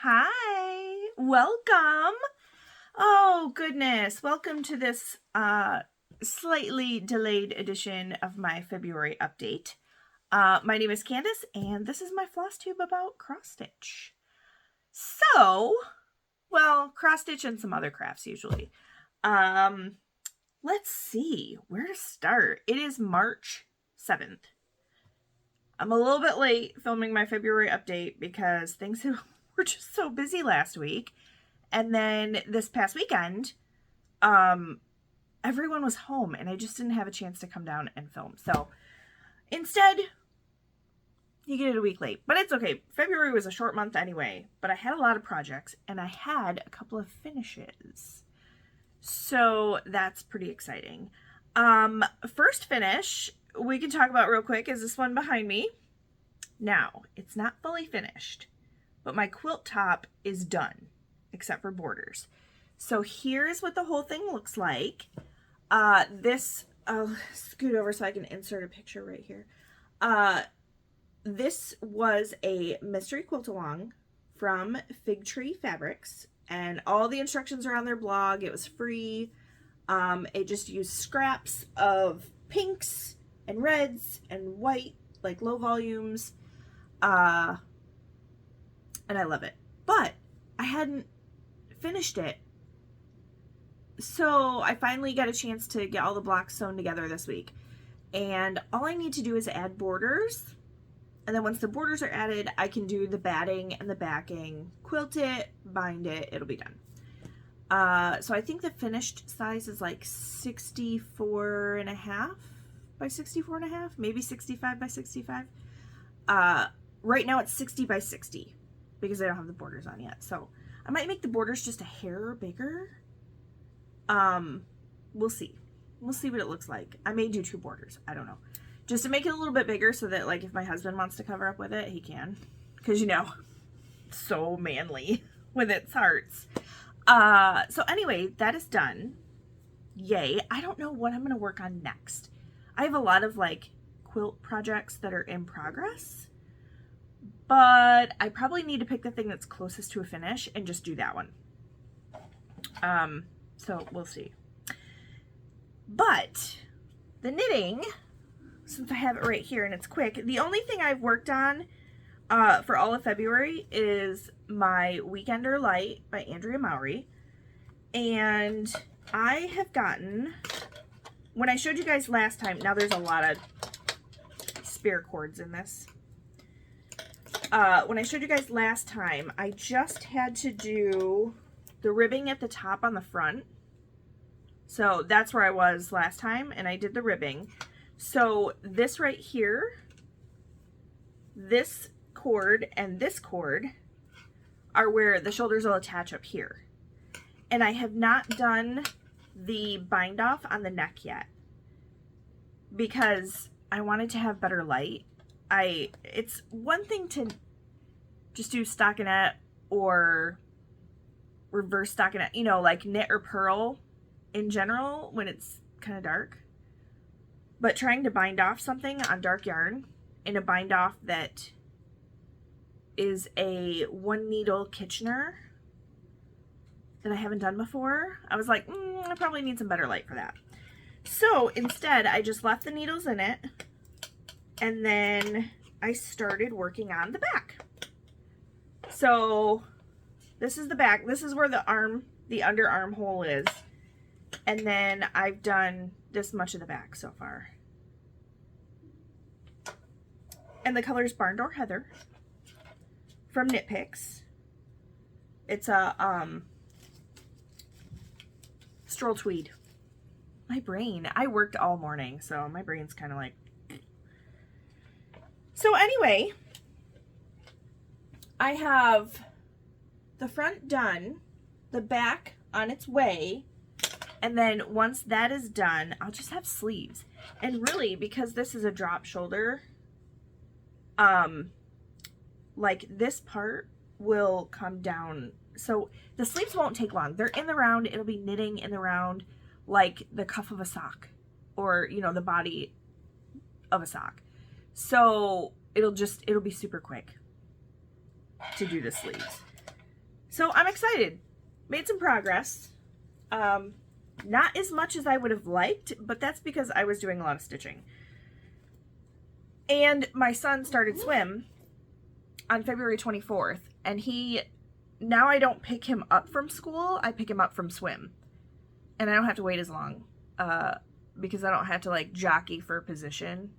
Hi, welcome. Oh, goodness. Welcome to this slightly delayed edition of my February update. My name is Candace, and this is my Flosstube about cross-stitch. So, well, cross-stitch and some other crafts usually. Let's see where to start. It is March 7th. I'm a little bit late filming my February update because things were just so busy last week. And then this past weekend, everyone was home and I just didn't have a chance to come down and film. So instead, you get it a week late. But it's okay. February was a short month anyway, but I had a lot of projects and I had a couple of finishes. So that's pretty exciting. First finish we can talk about real quick is this one behind me. Now, it's not fully finished, but my quilt top is done, except for borders. So here's what the whole thing looks like. I'll scoot over so I can insert a picture right here. This was a mystery quilt along from Fig Tree Fabrics, and all the instructions are on their blog. It was free. It just used scraps of pinks and reds and white, like low volumes. And I love it. But I hadn't finished it. So I finally got a chance to get all the blocks sewn together this week. And all I need to do is add borders. And then once the borders are added, I can do the batting and the backing, quilt it, bind it, it'll be done. So I think the finished size is like 64.5 by 64.5, maybe 65 by 65. Right now it's 60 by 60 because I don't have the borders on yet. So I might make the borders just a hair bigger. We'll see. We'll see what it looks like. I may do 2 borders. I don't know. Just to make it a little bit bigger so that, like, if my husband wants to cover up with it, he can. Because, you know, it's so manly with its hearts. So anyway, that is done. Yay. I don't know what I'm going to work on next. I have a lot of, like, quilt projects that are in progress. But I probably need to pick the thing that's closest to a finish and just do that one. So we'll see. But the knitting, since I have it right here and it's quick, the only thing I've worked on for all of February is my Weekender Light by Andrea Mowry. And I have gotten, when I showed you guys last time, now there's a lot of spare cords in this. When I showed you guys last time, I just had to do the ribbing at the top on the front. So that's where I was last time, and I did the ribbing. So this right here, this cord and this cord are where the shoulders will attach up here. And I have not done the bind off on the neck yet because I wanted to have better light. It's one thing to just do stockinette or reverse stockinette, you know, like knit or purl in general when it's kind of dark. But trying to bind off something on dark yarn in a bind off that is a 1 needle Kitchener that I haven't done before, I was like, I probably need some better light for that. So instead, I just left the needles in it, and then I started working on the back. So this is the back. This is where the underarm hole is. And then I've done this much of the back so far. And the color is Barn Door Heather from Knit Picks. It's a Stroll Tweed. My brain. I worked all morning, so my brain's kind of like... So anyway, I have the front done, the back on its way, and then once that is done, I'll just have sleeves. And really, because this is a drop shoulder, like this part will come down. So the sleeves won't take long. They're in the round. It'll be knitting in the round like the cuff of a sock or, you know, the body of a sock. So it'll be super quick to do the sleeves. So I'm excited. Made some progress. Not as much as I would have liked, but that's because I was doing a lot of stitching. And my son started swim on February 24th, and now I don't pick him up from school, I pick him up from swim. And I don't have to wait as long, because I don't have to like jockey for position.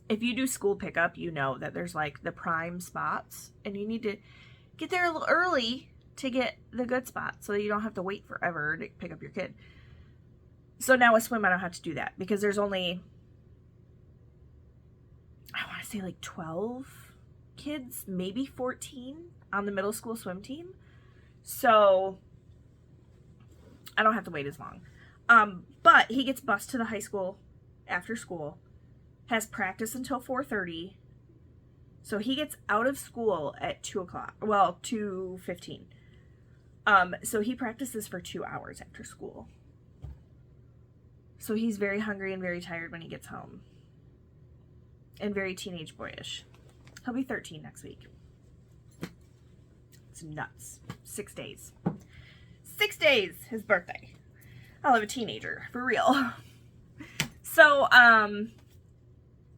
If you do school pickup, you know that there's like the prime spots, and you need to get there a little early to get the good spot so that you don't have to wait forever to pick up your kid. So now with swim, I don't have to do that because there's only, I want to say like 12 kids, maybe 14 on the middle school swim team. So I don't have to wait as long. But he gets bused to the high school after school, has practice until 4:30. So he gets out of school at 2 o'clock. Well, 2:15. So he practices for 2 hours after school. So he's very hungry and very tired when he gets home. And very teenage boyish. He'll be 13 next week. It's nuts. 6 days. 6 days, his birthday. I'll have a teenager, for real. So,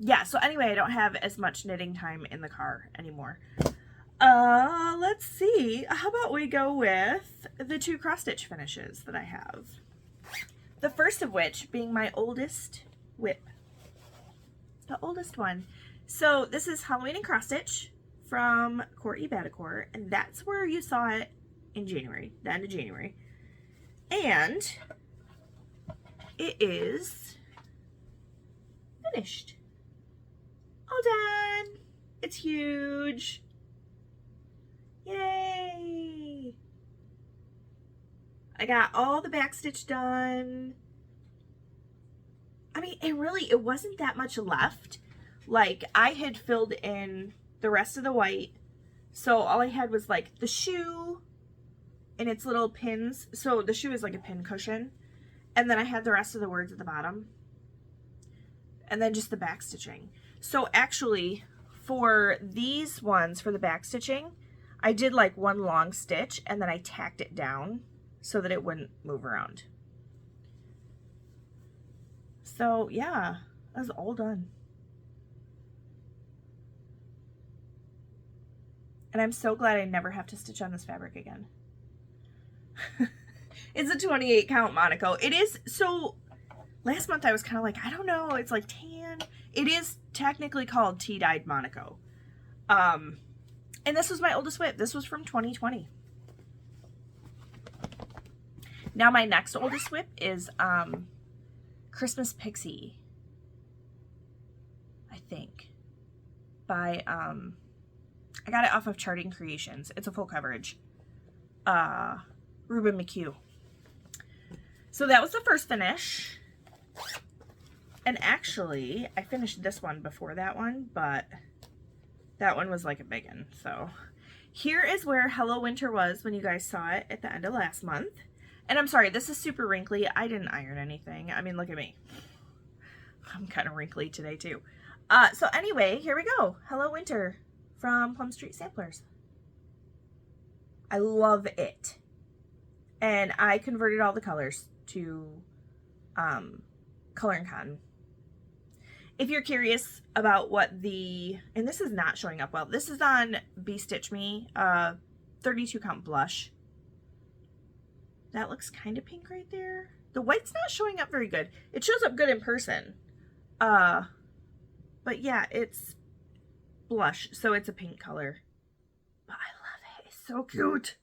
yeah, so anyway, I don't have as much knitting time in the car anymore. Let's see. How about we go with the 2 cross-stitch finishes that I have. The first of which being my oldest whip. The oldest one. So this is Halloween and cross-stitch from Courtney Badacore, and that's where you saw it in January, the end of January. And it is finished. All done. It's huge. Yay! I got all the back stitch done. I mean, it wasn't that much left. Like, I had filled in the rest of the white. So all I had was like the shoe and its little pins. So the shoe is like a pin cushion. And then I had the rest of the words at the bottom. And then just the back stitching. So actually, for these ones, for the back stitching, I did like one long stitch and then I tacked it down so that it wouldn't move around. So yeah, that was all done. And I'm so glad I never have to stitch on this fabric again. It's a 28 count Monaco. It is, so last month I was kind of like, I don't know, it's like tan. It is technically called tea-dyed Monaco. And this was my oldest whip. This was from 2020. Now my next oldest whip is Christmas Pixie, I think, by I got it off of Charting Creations. It's a full coverage. Ruben McHugh. So that was the first finish. And actually, I finished this one before that one, but that one was like a big one. So here is where Hello Winter was when you guys saw it at the end of last month. And I'm sorry, this is super wrinkly. I didn't iron anything. I mean, look at me. I'm kind of wrinkly today too. So anyway, here we go. Hello Winter from Plum Street Samplers. I love it. And I converted all the colors to Color and Cotton. If you're curious about what and this is not showing up well. This is on Be Stitch Me, 32 count blush. That looks kind of pink right there. The white's not showing up very good. It shows up good in person. But yeah, it's blush, so it's a pink color. But I love it. It's so cute.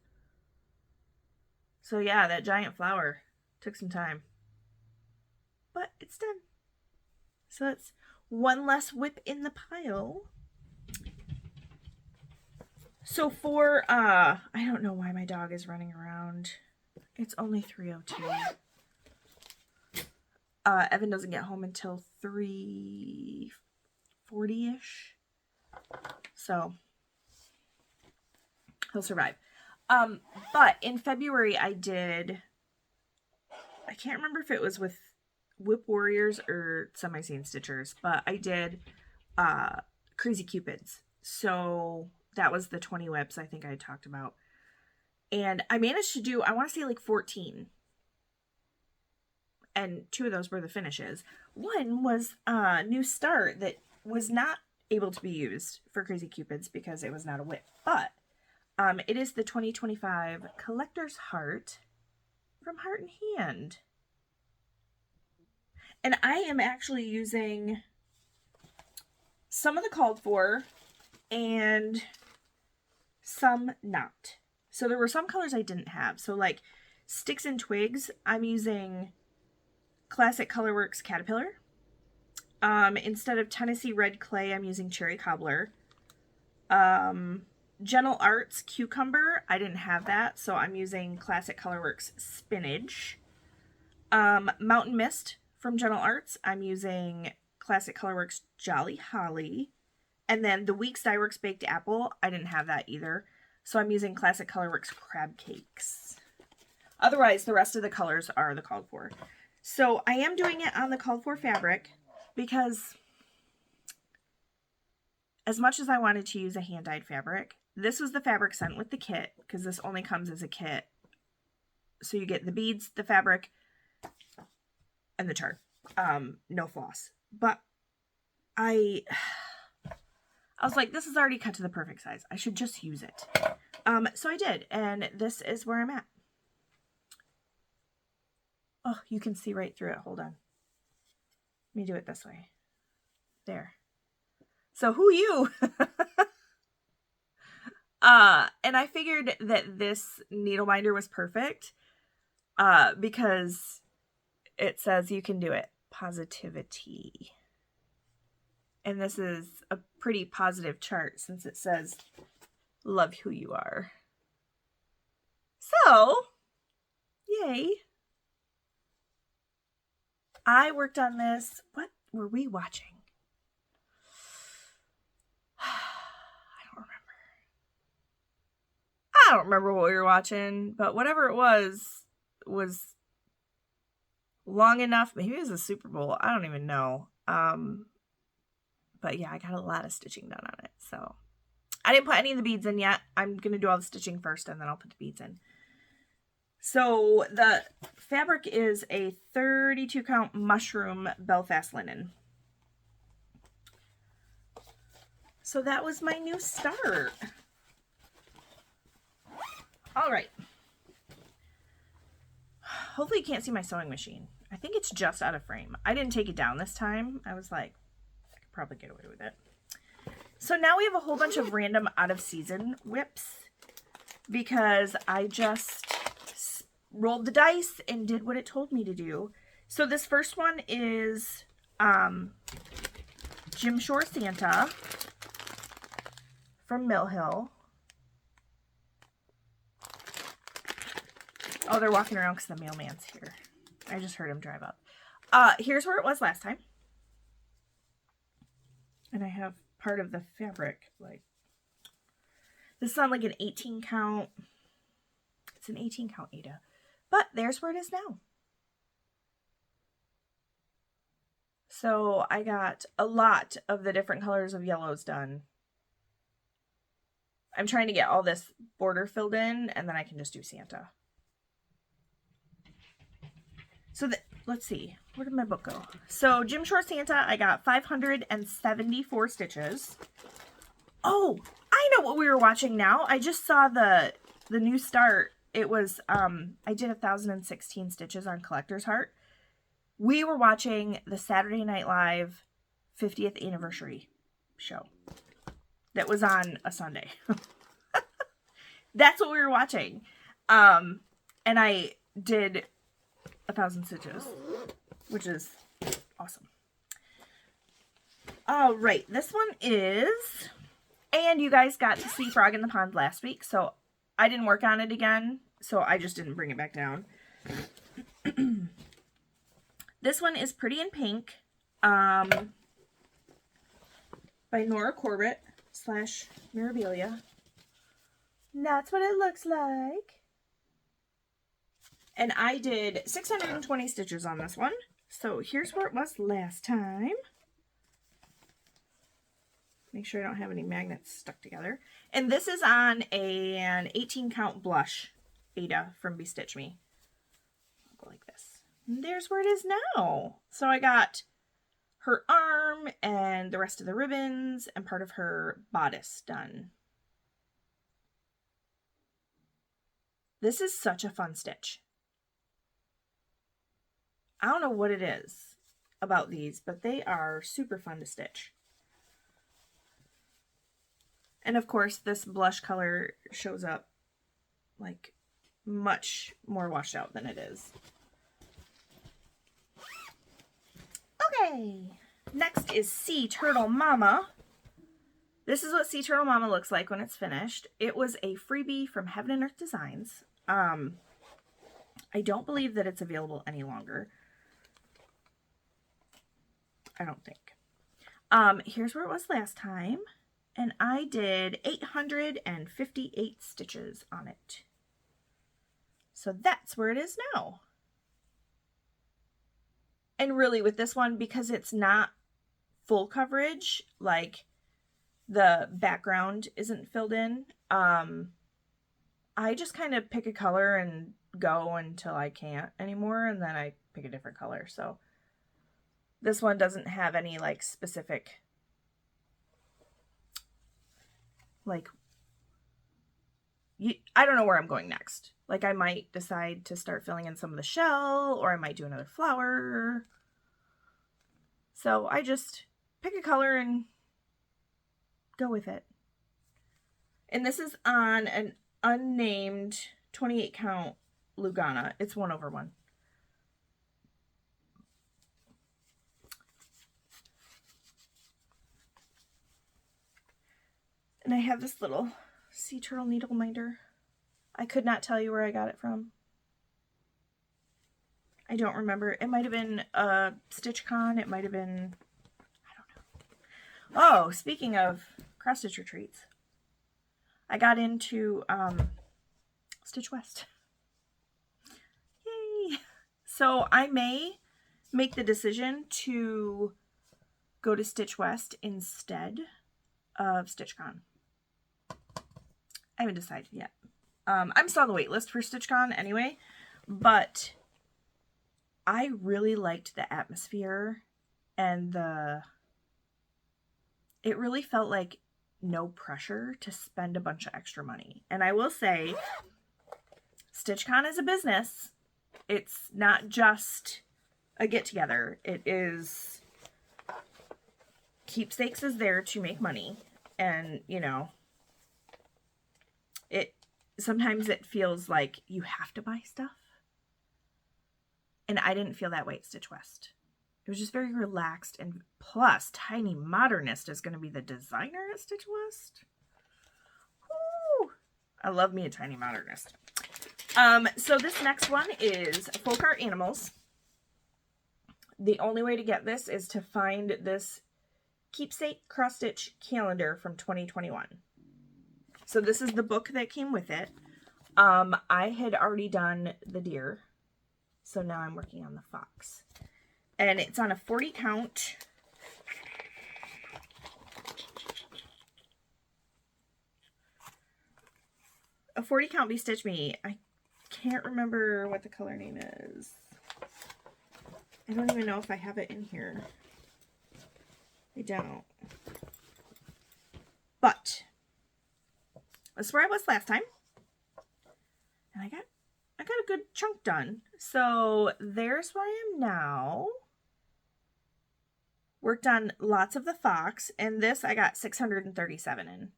So yeah, that giant flower took some time. But it's done. So it's one less whip in the pile. So for, I don't know why my dog is running around. It's only 3:02. Evan doesn't get home until 3:40-ish. So he'll survive. But in February I can't remember if it was with Whip Warriors or Semi-Sane Stitchers, but I did Crazy Cupids. So that was the 20 whips I think I talked about. And I managed to do, I want to say like 14. And 2 of those were the finishes. One was a new start that was not able to be used for Crazy Cupids because it was not a whip. But it is the 2025 Collector's Heart from Heart and Hand. And I am actually using some of the called for and some not. So there were some colors I didn't have. So like Sticks and Twigs, I'm using Classic Colorworks Caterpillar. Instead of Tennessee Red Clay, I'm using Cherry Cobbler. Gentle Arts Cucumber, I didn't have that, so I'm using Classic Colorworks Spinach. Mountain Mist from Gentle Arts, I'm using Classic Colorworks Jolly Holly. And then the Weeks Dye Works Baked Apple, I didn't have that either, so I'm using Classic Colorworks Crab Cakes. Otherwise, the rest of the colors are the called for. So I am doing it on the called for fabric because as much as I wanted to use a hand-dyed fabric, this was the fabric sent with the kit because this only comes as a kit. So you get the beads, the fabric, and the chart. No floss. But I was like, this is already cut to the perfect size. I should just use it. So I did, and this is where I'm at. Oh, you can see right through it. Hold on. Let me do it this way. There. So who you? And I figured that this needle binder was perfect because it says you can do it. Positivity. And this is a pretty positive chart since it says love who you are. So, yay. I worked on this. What were we watching? I don't remember what we were watching, but whatever it was long enough. Maybe it was a Super Bowl. I don't even know. But yeah, I got a lot of stitching done on it. So I didn't put any of the beads in yet. I'm going to do all the stitching first and then I'll put the beads in. So the fabric is a 32 count mushroom Belfast linen. So that was my new start. All right. Hopefully you can't see my sewing machine. I think it's just out of frame. I didn't take it down this time. I was like, I could probably get away with it. So now we have a whole bunch of random out of season whips because I just rolled the dice and did what it told me to do. So this first one is Jim Shore Santa from Mill Hill. Oh, they're walking around because the mailman's here. I just heard him drive up. Here's where it was last time. And I have part of the fabric. Like, this is on like an 18 count. It's an 18 count Ada. But there's where it is now. So I got a lot of the different colors of yellows done. I'm trying to get all this border filled in and then I can just do Santa. So let's see, where did my book go? So Jim Shore Santa, I got 574 stitches. Oh, I know what we were watching now. I just saw the new start. It was, I did 1,016 stitches on Collector's Heart. We were watching the Saturday Night Live 50th anniversary show that was on a Sunday. That's what we were watching. And I did 1,000 stitches, which is awesome. All right, this one is, and you guys got to see Frog in the Pond last week, so I didn't work on it again, so I just didn't bring it back down. This one is Pretty in Pink, by Nora Corbett / Mirabilia. That's what it looks like. And I did 620 stitches on this one. So here's where it was last time. Make sure I don't have any magnets stuck together. And this is on an 18 count blush Ada from Bestitch Me. I'll go like this. And there's where it is now. So I got her arm and the rest of the ribbons and part of her bodice done. This is such a fun stitch. I don't know what it is about these, but they are super fun to stitch. And of course, this blush color shows up like much more washed out than it is. Okay, next is Sea Turtle Mama. This is what Sea Turtle Mama looks like when it's finished. It was a freebie from Heaven and Earth Designs. I don't believe that it's available any longer. I don't think. Here's where it was last time. And I did 858 stitches on it. So that's where it is now. And really with this one, because it's not full coverage, like the background isn't filled in, I just kind of pick a color and go until I can't anymore, and then I pick a different color. So this one doesn't have any like specific, like, I don't know where I'm going next. Like I might decide to start filling in some of the shell, or I might do another flower. So I just pick a color and go with it. And this is on an unnamed 28 count Lugana. It's 1/1. And I have this little sea turtle needle minder. I could not tell you where I got it from. I don't remember. It might have been a StitchCon. It might have been, I don't know. Oh, speaking of cross stitch retreats, I got into Stitch West. Yay! So I may make the decision to go to Stitch West instead of StitchCon. I haven't decided yet. I'm still on the wait list for StitchCon anyway, but I really liked the atmosphere and it really felt like no pressure to spend a bunch of extra money. And I will say, StitchCon is a business. It's not just a get-together. It is, Keepsakes is there to make money. And, you know, sometimes it feels like you have to buy stuff. And I didn't feel that way at Stitch West. It was just very relaxed, and plus Tiny Modernist is going to be the designer at Stitch West. Woo! I love me a Tiny Modernist. So this next one is Folk Art Animals. The only way to get this is to find this Keepsake Cross Stitch calendar from 2021. So this is the book that came with it. I had already done the deer, so now I'm working on the fox. And it's on a 40 count. A 40 count Bestitch Me. I can't remember what the color name is. I don't even know if I have it in here. I don't. But that's where I was last time. And I got a good chunk done. So there's where I am now. Worked on lots of the fox, and this I got 637 in.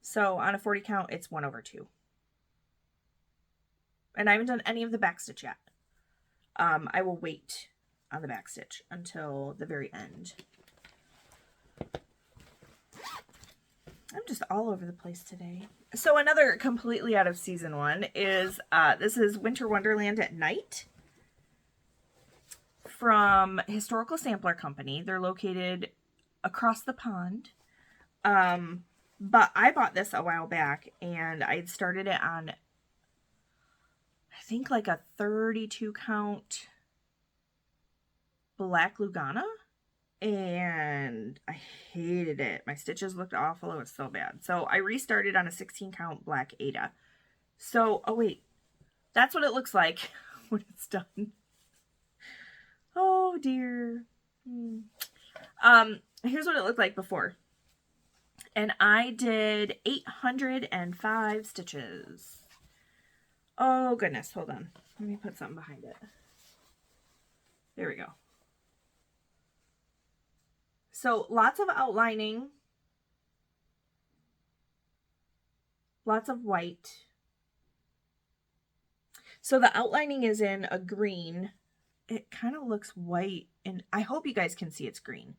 So on a 40 count, it's 1/2. And I haven't done any of the backstitch yet. I will wait on the backstitch until the very end. I'm just all over the place today. So another completely out of season one is, this is Winter Wonderland at Night from Historical Sampler Company. They're located across the pond. But I bought this a while back, and I had started it on, I think, like a 32 count black Lugana, and I hated it. My stitches looked awful. It was so bad. So I restarted on a 16 count black Ada. So, oh wait, that's what it looks like when it's done. Oh dear. Here's what it looked like before. And I did 805 stitches. Oh goodness, hold on. Let me put something behind it. There we go. So lots of outlining. Lots of white. So the outlining is in a green. It kind of looks white, and I hope you guys can see it's green.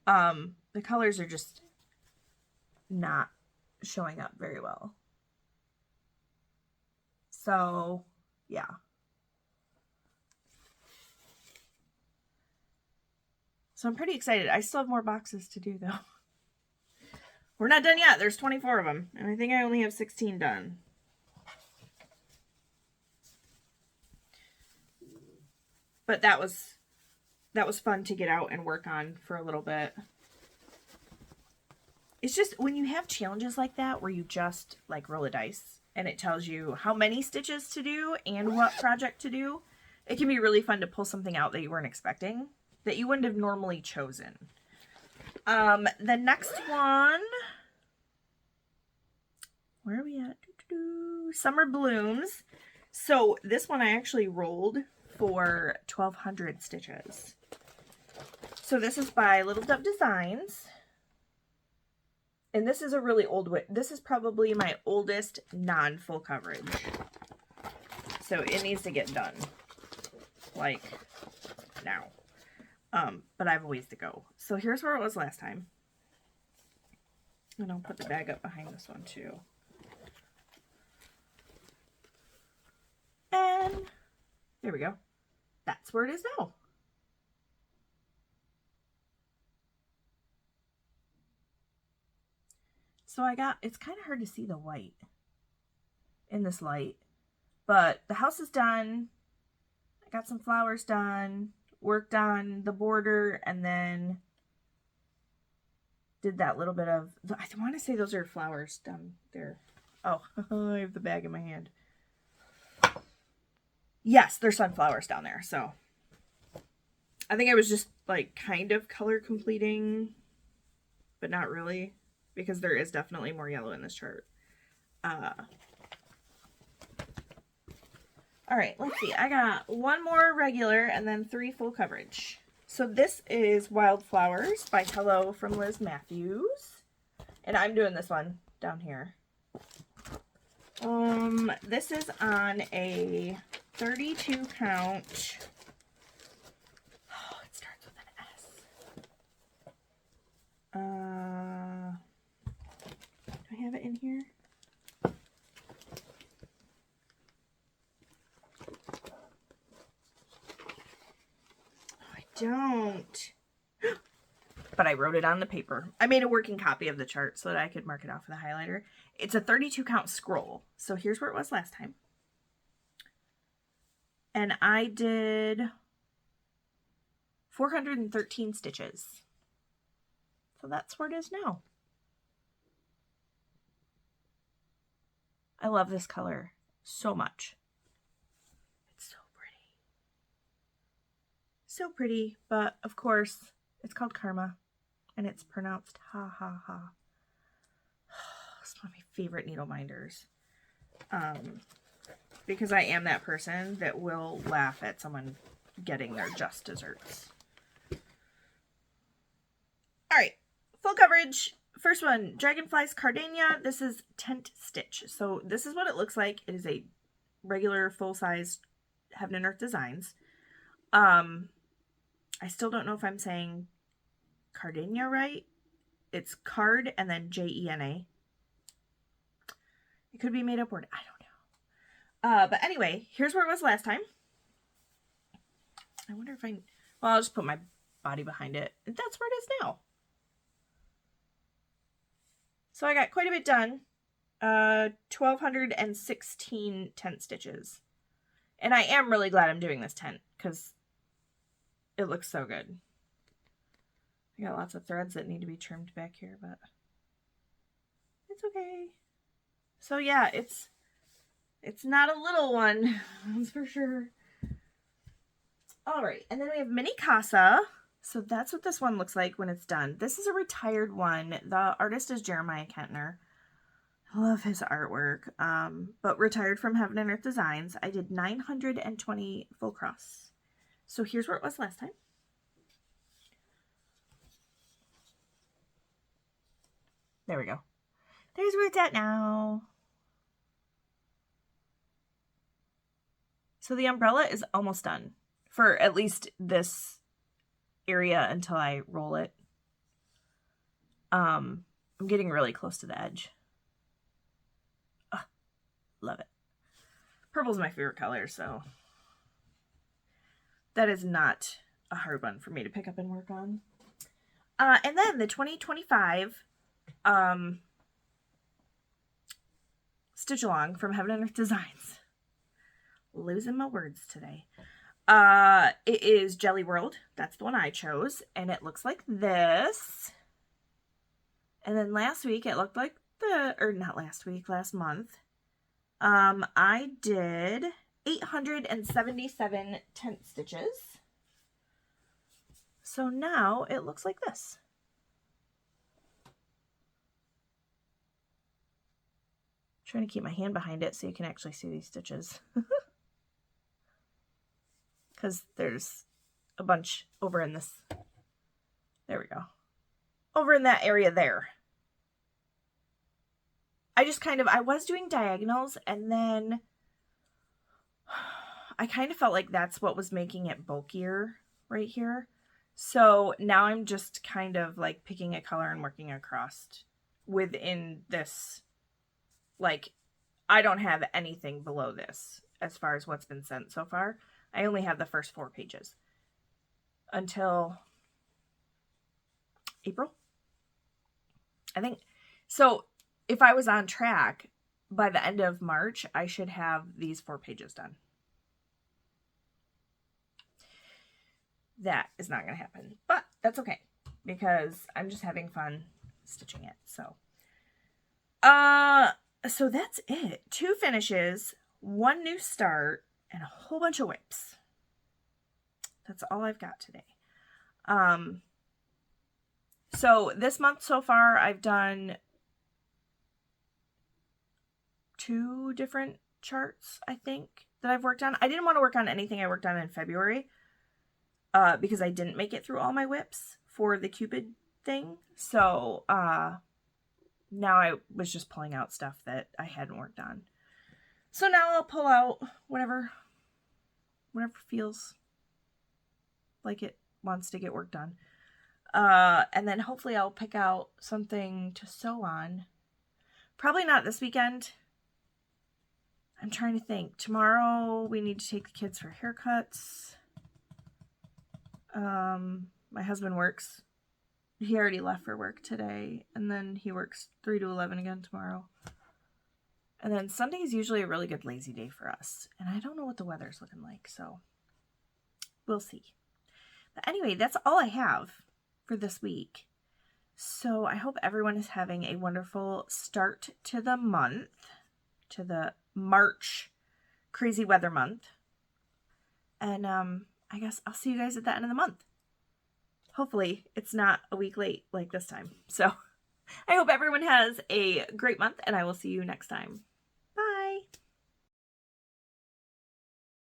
The colors are just not showing up very well. So, yeah. So I'm pretty excited. I still have more boxes to do, though. We're not done yet. There's 24 of them, and I think I only have 16 done. But that was fun to get out and work on for a little bit. It's just when you have challenges like that where you just like roll a dice and it tells you how many stitches to do and what project to do, it can be really fun to pull something out that you weren't expecting, that you wouldn't have normally chosen. The next one, where are we at? Summer Blooms. So this one I actually rolled for 1,200 stitches. So this is by Little Dove Designs. And this is a really old one. This is probably my oldest non-full coverage. So it needs to get done. Like, now. But I have a ways to go. So here's where it was last time. And I'll put the bag up behind this one too. And there we go. That's where it is now. So it's kind of hard to see the white in this light, but the house is done. I got some flowers done, worked on the border, and then did that little bit of, I want to say those are flowers down there. Oh, I have the bag in my hand. Yes, there's sunflowers down there. So I think I was just like kind of color completing, but not really, because there is definitely more yellow in this chart. All right, let's see. I got one more regular and then 3 full coverage. So this is Wildflowers by Hello from Liz Matthews. And I'm doing this one down here. This is on a 32 count. Oh, it starts with an S. Do I have it in here? Don't. But I wrote it on the paper. I made a working copy of the chart so that I could mark it off with a highlighter. It's a 32 count scroll. So here's where it was last time. And I did 413 stitches. So that's where it is now. I love this color so much. So pretty, but of course it's called Karma and it's pronounced ha ha ha. It's one of my favorite needle minders, because I am that person that will laugh at someone getting their just desserts. All right, full coverage. First one, Dragonflies Cardania. This is tent stitch. So this is what it looks like. It is a regular full-size Heaven and Earth Designs. I still don't know if I'm saying Cardania right. It's card and then Jena. It could be made up word. I don't know. But anyway, here's where it was last time. I wonder if well, I'll just put my body behind it. And that's where it is now. So I got quite a bit done. 1,216 tent stitches. And I am really glad I'm doing this tent because it looks so good. I got lots of threads that need to be trimmed back here, but it's okay. So yeah, it's It's not a little one, that's for sure. All right, and then we have Mini Casa. So that's what this one looks like when it's done. This is a retired one. The artist is Jeremiah Kentner. I love his artwork, but retired from Heaven and Earth Designs. I did 920 full cross. So here's where it was last time. There we go. There's where it's at now. So the umbrella is almost done for at least this area until I roll it. I'm getting really close to the edge. Oh, love it. Purple's my favorite color, so that is not a hard one for me to pick up and work on. And then the 2025 Stitch Along from Heaven and Earth Designs. Losing my words today. It is Jelly World. That's the one I chose. And it looks like this. And then last week it looked like last month. I did 877 tent stitches. So now it looks like this. Trying to keep my hand behind it so you can actually see these stitches. Because there's a bunch over in this. There we go. Over in that area there. I was doing diagonals, and then I kind of felt like that's what was making it bulkier right here. So now I'm just kind of like picking a color and working across within this. Like, I don't have anything below this as far as what's been sent so far. I only have the first 4 pages until April, I think. So if I was on track, by the end of March, I should have these 4 pages done. That is not going to happen, but that's okay because I'm just having fun stitching it. So that's it. 2 finishes, 1 new start, and a whole bunch of whips. That's all I've got today. So this month so far, I've done 2 different charts, I think, that I've worked on. I didn't want to work on anything I worked on in February because I didn't make it through all my whips for the Cupid thing. So now I was just pulling out stuff that I hadn't worked on. So now I'll pull out whatever feels like it wants to get worked on. And then hopefully I'll pick out something to sew on. Probably not this weekend. I'm trying to think. Tomorrow we need to take the kids for haircuts. My husband works. He already left for work today. And then he works 3 to 11 again tomorrow. And then Sunday is usually a really good lazy day for us. And I don't know what the weather's looking like, so we'll see. But anyway, that's all I have for this week. So I hope everyone is having a wonderful start to the month, to the March crazy weather month. And I guess I'll see you guys at the end of the month. Hopefully it's not a week late like this time. So I hope everyone has a great month, and I will see you next time.